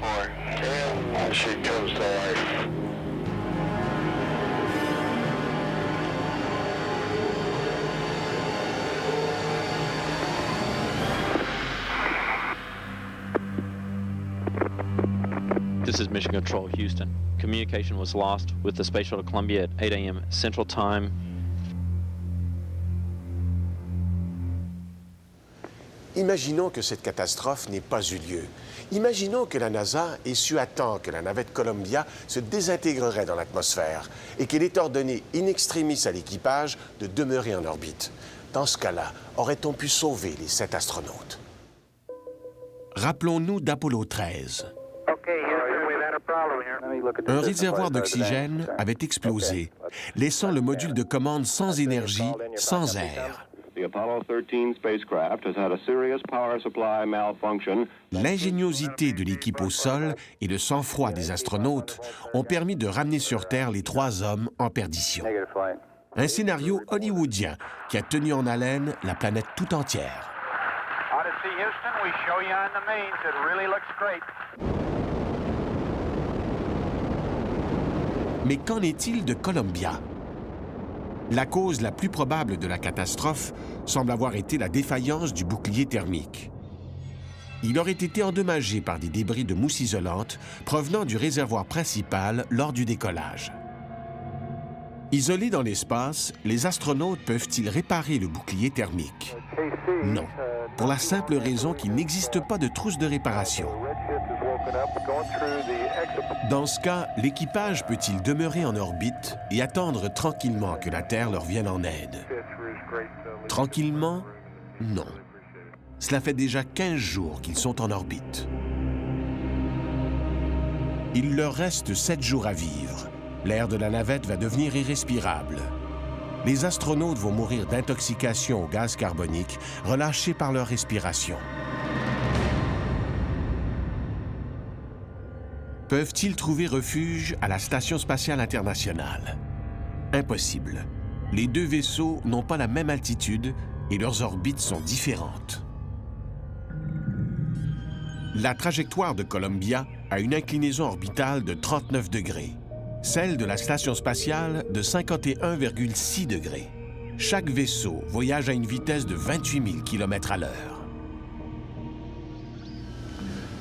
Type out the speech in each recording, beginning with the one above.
And she comes to life. This is Mission Control, Houston. Communication was lost with the Space Shuttle Columbia at 8 a.m. Central Time. Imaginons que cette catastrophe n'ait pas eu lieu. Imaginons que la NASA ait su à temps que la navette Columbia se désintégrerait dans l'atmosphère et qu'elle ait ordonné in extremis à l'équipage de demeurer en orbite. Dans ce cas-là, aurait-on pu sauver les 7 astronautes? Rappelons-nous d'Apollo 13. Un réservoir d'oxygène avait explosé, laissant le module de commande sans énergie, sans air. L'ingéniosité de l'équipe au sol et le sang-froid des astronautes ont permis de ramener sur Terre les 3 hommes en perdition. Un scénario hollywoodien qui a tenu en haleine la planète tout entière. Mais qu'en est-il de Columbia? La cause la plus probable de la catastrophe semble avoir été la défaillance du bouclier thermique. Il aurait été endommagé par des débris de mousse isolante provenant du réservoir principal lors du décollage. Isolés dans l'espace, les astronautes peuvent-ils réparer le bouclier thermique? Non, pour la simple raison qu'il n'existe pas de trousse de réparation. Dans ce cas, l'équipage peut-il demeurer en orbite et attendre tranquillement que la Terre leur vienne en aide? Tranquillement? Non. Cela fait déjà 15 jours qu'ils sont en orbite. Il leur reste 7 jours à vivre. L'air de la navette va devenir irrespirable. Les astronautes vont mourir d'intoxication au gaz carbonique relâché par leur respiration. Peuvent-ils trouver refuge à la Station spatiale internationale? Impossible. Les 2 vaisseaux n'ont pas la même altitude et leurs orbites sont différentes. La trajectoire de Columbia a une inclinaison orbitale de 39 degrés, celle de la Station spatiale de 51,6 degrés. Chaque vaisseau voyage à une vitesse de 28 000 km à l'heure.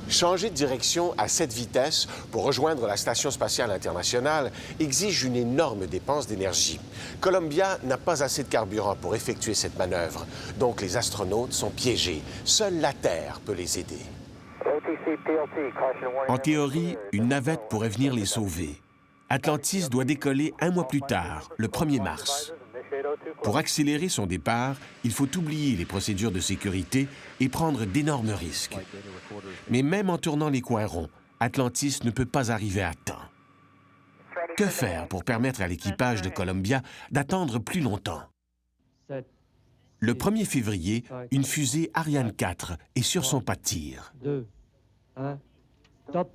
Changer de direction à cette vitesse pour rejoindre la Station spatiale internationale exige une énorme dépense d'énergie. Columbia n'a pas assez de carburant pour effectuer cette manœuvre, donc les astronautes sont piégés. Seule la Terre peut les aider. En théorie, une navette pourrait venir les sauver. Atlantis doit décoller 1 mois plus tard, le 1er mars. Pour accélérer son départ, il faut oublier les procédures de sécurité et prendre d'énormes risques. Mais même en tournant les coins ronds, Atlantis ne peut pas arriver à temps. Que faire pour permettre à l'équipage de Columbia d'attendre plus longtemps? Le 1er février, une fusée Ariane 4 est sur son pas de tir. 2, 1, top.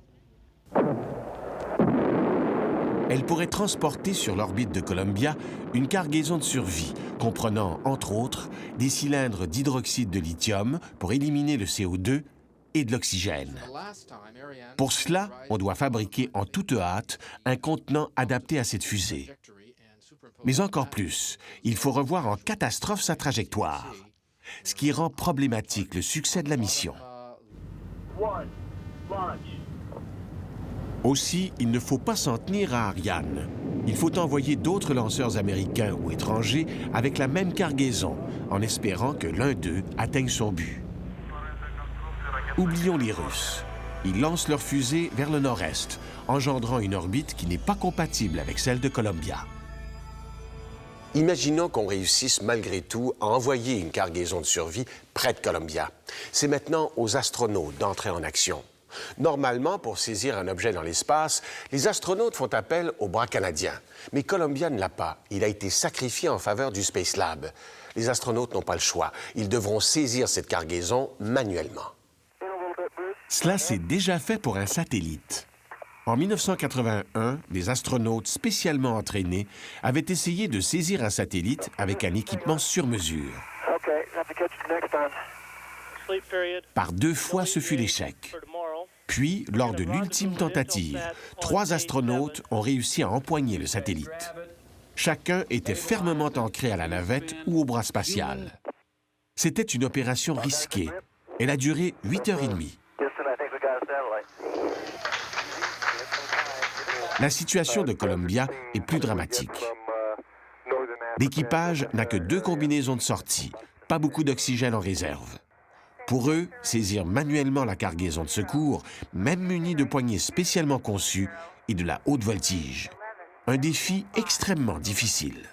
Elle pourrait transporter sur l'orbite de Columbia une cargaison de survie, comprenant, entre autres, des cylindres d'hydroxyde de lithium pour éliminer le CO2 et de l'oxygène. Pour cela, on doit fabriquer en toute hâte un contenant adapté à cette fusée. Mais encore plus, il faut revoir en catastrophe sa trajectoire, ce qui rend problématique le succès de la mission. Aussi, il ne faut pas s'en tenir à Ariane. Il faut envoyer d'autres lanceurs américains ou étrangers avec la même cargaison, en espérant que l'un d'eux atteigne son but. Oublions les Russes. Ils lancent leur fusée vers le nord-est, engendrant une orbite qui n'est pas compatible avec celle de Columbia. Imaginons qu'on réussisse malgré tout à envoyer une cargaison de survie près de Columbia. C'est maintenant aux astronautes d'entrer en action. Normalement, pour saisir un objet dans l'espace, les astronautes font appel au bras canadien. Mais Columbia ne l'a pas. Il a été sacrifié en faveur du Space Lab. Les astronautes n'ont pas le choix. Ils devront saisir cette cargaison manuellement. Cela s'est déjà fait pour un satellite. En 1981, des astronautes spécialement entraînés avaient essayé de saisir un satellite avec un équipement sur mesure. Par 2 fois, ce fut l'échec. Puis, lors de l'ultime tentative, 3 astronautes ont réussi à empoigner le satellite. Chacun était fermement ancré à la navette ou au bras spatial. C'était une opération risquée. Elle a duré 8h30. La situation de Columbia est plus dramatique. L'équipage n'a que 2 combinaisons de sortie, pas beaucoup d'oxygène en réserve. Pour eux, saisir manuellement la cargaison de secours, même munie de poignées spécialement conçues, est de la haute voltige. Un défi extrêmement difficile.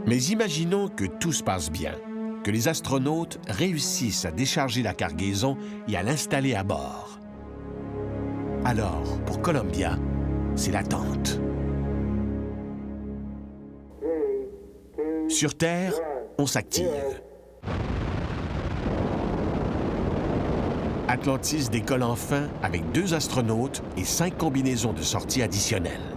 Mais imaginons que tout se passe bien, que les astronautes réussissent à décharger la cargaison et à l'installer à bord. Alors, pour Columbia, c'est l'attente. Sur Terre, on s'active. Atlantis décolle enfin avec 2 astronautes et 5 combinaisons de sortie additionnelles.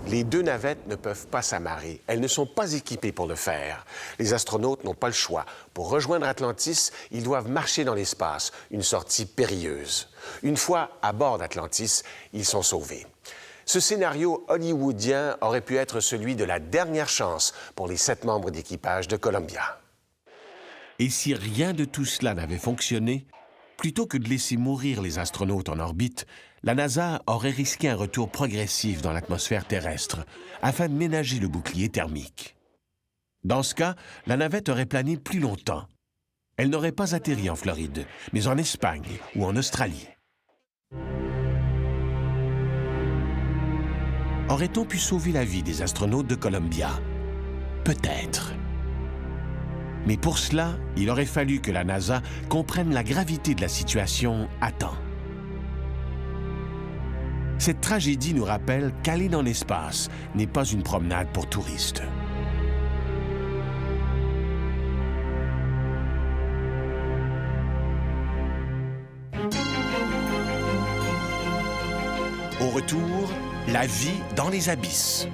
Les 2 navettes ne peuvent pas s'amarrer. Elles ne sont pas équipées pour le faire. Les astronautes n'ont pas le choix. Pour rejoindre Atlantis, ils doivent marcher dans l'espace, une sortie périlleuse. Une fois à bord d'Atlantis, ils sont sauvés. Ce scénario hollywoodien aurait pu être celui de la dernière chance pour les 7 membres d'équipage de Columbia. Et si rien de tout cela n'avait fonctionné, plutôt que de laisser mourir les astronautes en orbite, la NASA aurait risqué un retour progressif dans l'atmosphère terrestre afin de ménager le bouclier thermique. Dans ce cas, la navette aurait plané plus longtemps. Elle n'aurait pas atterri en Floride, mais en Espagne ou en Australie. Aurait-on pu sauver la vie des astronautes de Columbia? Peut-être. Mais pour cela, il aurait fallu que la NASA comprenne la gravité de la situation à temps. Cette tragédie nous rappelle qu'aller dans l'espace n'est pas une promenade pour touristes. Au retour, la vie dans les abysses.